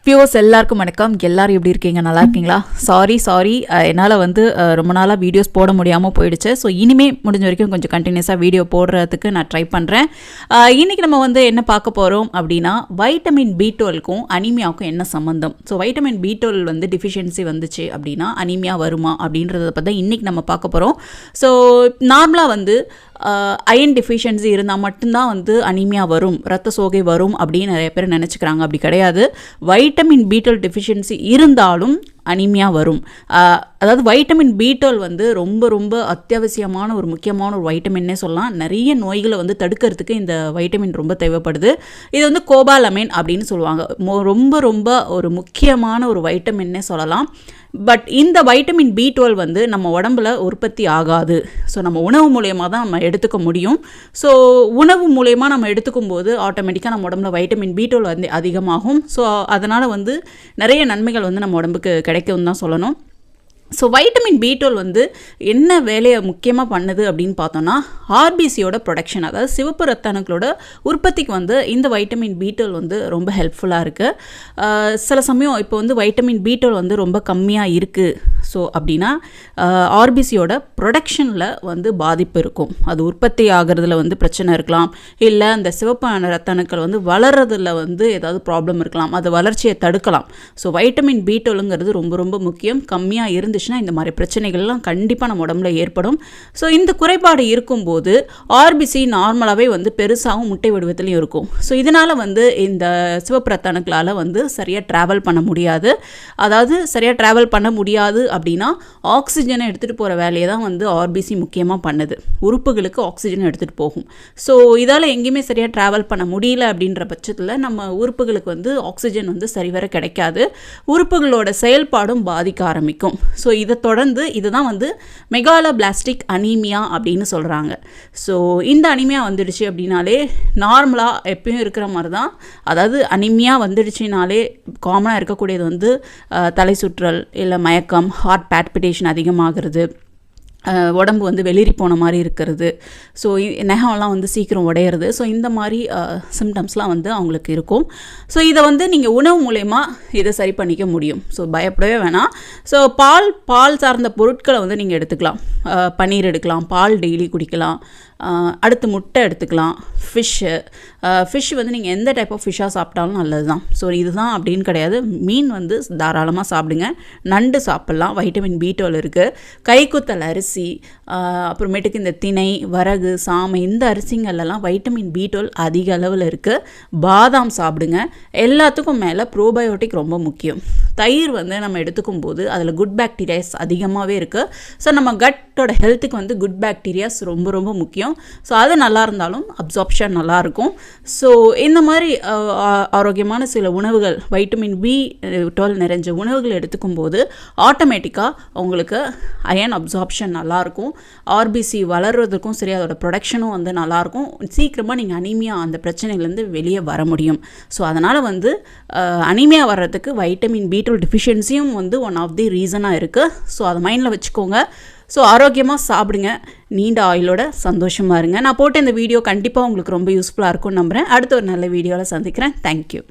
Viewers எல்லாருக்கும் வணக்கம். எல்லாரும் எப்படி இருக்கீங்க? நல்லா இருக்கீங்களா? சாரி என்னால் வந்து ரொம்ப நாளாக வீடியோஸ் போட முடியாமல் போயிடுச்சு. ஸோ இனிமேல் முடிஞ்ச வரைக்கும் கொஞ்சம் கண்டினியூஸாக வீடியோ போடுறதுக்கு நான் ட்ரை பண்ணுறேன். இன்றைக்கி நம்ம வந்து என்ன பார்க்க போகிறோம் அப்படின்னா, வைட்டமின் B12க்கும் அனீமியாவுக்கும் என்ன சம்மந்தம். ஸோ வைட்டமின் B12 வந்து டிஃபிஷியன்சி வந்துச்சு அப்படின்னா அனீமியா வருமா அப்படின்றத பற்றி இன்றைக்கி நம்ம பார்க்க போகிறோம். ஸோ நார்மலாக வந்து அயன் டெஃபிஷியன்சி இருந்தால் மட்டும்தான் வந்து அனீமியா வரும், ரத்த சோகை வரும் அப்படின்னு நிறைய பேர் நினச்சிக்கிறாங்க. அப்படி கிடையாது. வைட்டமின் B12 டெஃபிஷியன்சி இருந்தாலும் அனீமியா வரும். அதாவது வைட்டமின் B12 வந்து ரொம்ப ரொம்ப அத்தியாவசியமான ஒரு முக்கியமான ஒரு வைட்டமின்னே சொல்லலாம். நிறைய நோய்களை வந்து தடுக்கிறதுக்கு இந்த வைட்டமின் ரொம்ப தேவைப்படுது. இது வந்து கோபாலமைன் அப்படின்னு சொல்லுவாங்க. ரொம்ப ரொம்ப ஒரு முக்கியமான ஒரு வைட்டமின்னே சொல்லலாம். பட் இந்த வைட்டமின் B12 வந்து நம்ம உடம்புல உற்பத்தி ஆகாது. ஸோ நம்ம உணவு மூலயமா தான் நம்ம எடுத்துக்க முடியும். ஸோ உணவு மூலயமா நம்ம எடுத்துக்கும் போது ஆட்டோமேட்டிக்காக நம்ம உடம்புல வைட்டமின் B12 வந்து அதிகமாகும். ஸோ அதனால் வந்து நிறைய நன்மைகள் வந்து நம்ம உடம்புக்கு கிடைக்கும்னு தான் சொல்லணும். ஸோ வைட்டமின் B12 வந்து என்ன வேலையை முக்கியமாக பண்ணுது அப்படின்னு பார்த்தோன்னா, ஆர்பிசியோட ப்ரொடக்ஷன், அதாவது சிவப்பு ரத்த அணுக்களோட உற்பத்திக்கு வந்து இந்த வைட்டமின் B12 வந்து ரொம்ப ஹெல்ப்ஃபுல்லாக இருக்குது. சில சமயம் இப்போ வந்து வைட்டமின் B12 வந்து ரொம்ப கம்மியாக இருக்குது ஸோ அப்படின்னா ஆர்பிசியோட ப்ரொடக்ஷனில் வந்து பாதிப்பு இருக்கும். அது உற்பத்தி ஆகிறதுல வந்து பிரச்சனை இருக்கலாம், இல்லை அந்த சிவப்பு ரத்த அணுக்கள் வந்து வளர்கிறதுல வந்து ஏதாவது ப்ராப்ளம் இருக்கலாம், அது வளர்ச்சியை தடுக்கலாம். ஸோ வைட்டமின் B12ங்கிறது ரொம்ப ரொம்ப முக்கியம். கம்மியாக இருந்துச்சுன்னா இந்த மாதிரி பிரச்சனைகள்லாம் கண்டிப்பாக நம்ம உடம்புல ஏற்படும். ஸோ இந்த குறைபாடு இருக்கும்போது ஆர்பிசி நார்மலாகவே வந்து பெருசாகவும் முட்டை வடிவத்திலையும் இருக்கும். ஸோ இதனால் வந்து இந்த சிவப்பு ரத்த அணுக்களால் வந்து சரியாக ட்ராவல் பண்ண முடியாது. அதாவது சரியாக ட்ராவல் பண்ண முடியாது அப்படின்னா ஆக்சிஜனை எடுத்துகிட்டு போகிற வேலையை தான் வந்து ஆர்பிசி முக்கியமாக பண்ணுது. உறுப்புகளுக்கு ஆக்சிஜனை எடுத்துகிட்டு போகும். ஸோ இதால் எங்கேயுமே சரியாக ட்ராவல் பண்ண முடியல அப்படின்ற பட்சத்தில் நம்ம உறுப்புகளுக்கு வந்து ஆக்சிஜன் வந்து சரிவர கிடைக்காது. உறுப்புகளோட செயல்பாடும் பாதிக்க ஆரம்பிக்கும். ஸோ இதை தொடர்ந்து இதுதான் வந்து மெகாலோபிளாஸ்டிக் அனீமியா அப்படின்னு சொல்கிறாங்க. ஸோ இந்த அனீமியா வந்துடுச்சு அப்படின்னாலே நார்மலாக எப்பயும் இருக்கிற மாதிரி தான். அதாவது அனீமியா வந்துடுச்சுனாலே காமனாக இருக்கக்கூடியது வந்து தலை சுற்றல், இல்லை மயக்கம், ஹார்ட் பால்பிட்டேஷன் அதிகமாகிறது, உடம்பு வந்து வெளிரி போன மாதிரி இருக்கிறது, ஸோ நகம்லாம் வந்து சீக்கிரம் உடையிறது. ஸோ இந்த மாதிரி சிம்டம்ஸ்லாம் வந்து அவங்களுக்கு இருக்கும். ஸோ இதை வந்து நீங்கள் உணவு மூலயமா இதை சரி பண்ணிக்க முடியும். ஸோ பயப்படவே வேணாம். ஸோ பால் சார்ந்த பொருட்களை வந்து நீங்கள் எடுத்துக்கலாம். பன்னீர் எடுக்கலாம், பால் டெய்லி குடிக்கலாம், அடுத்து முட்டை எடுத்துக்கலாம், ஃபிஷ் வந்து நீங்கள் எந்த டைப் ஆஃப் ஃபிஷ்ஷாக சாப்பிட்டாலும் நல்லது தான். ஸோ இதுதான் அப்படின்னு கிடையாது. மீன் வந்து தாராளமாக சாப்பிடுங்க. நண்டு சாப்பிட்லாம், வைட்டமின் B12 இருக்குது. கைக்குத்தல் அரிசி, அப்புறமேட்டுக்கு இந்த திணை, வரகு, சாமை, இந்த அரிசிங்கள்லாம் வைட்டமின் B12 அதிக அளவில் இருக்குது. பாதாம் சாப்பிடுங்க. எல்லாத்துக்கும் மேலே ப்ரோபயோட்டிக் ரொம்ப முக்கியம். தயிர் வந்து நம்ம எடுத்துக்கும் போது அதில் குட் பாக்டீரியாஸ் அதிகமாகவே இருக்குது. ஸோ நம்ம கட்டோட ஹெல்த்துக்கு வந்து குட் பாக்டீரியாஸ் ரொம்ப ரொம்ப முக்கியம். ஸோ அது நல்லா இருந்தாலும் அப்சார்ப்ஷன் நல்லாயிருக்கும். ஸோ இந்த மாதிரி ஆரோக்கியமான சில உணவுகள், வைட்டமின் B12 நிறைஞ்ச உணவுகள் எடுத்துக்கும் போது ஆட்டோமேட்டிக்காக உங்களுக்கு அயன் அப்சார்ப்ஷன் நல்லாயிருக்கும். ஆர்பிசி வளர்கிறதுக்கும் சரி, அதோட ப்ரொடக்ஷனும் வந்து நல்லாயிருக்கும். சீக்கிரமாக நீங்கள் அனீமியா அந்த பிரச்சனையிலேருந்து வெளியே வர முடியும். ஸோ அதனால் வந்து அனீமியா வர்றதுக்கு வைட்டமின் B12 டெஃபிஷியன்சியும் வந்து ஒன் ஆஃப் தி ரீசனாக இருக்குது. ஸோ அதை மைண்டில் வச்சுக்கோங்க. ஸோ ஆரோக்கியமாக சாப்பிடுங்க, நீண்ட ஆயுளோட சந்தோஷமாக இருங்க. நான் போட்ட இந்த வீடியோ கண்டிப்பாக உங்களுக்கு ரொம்ப யூஸ்ஃபுல்லாக இருக்கும்னு நம்புகிறேன். அடுத்த ஒரு நல்ல வீடியோவில் சந்திக்கிறேன். தேங்க்யூ.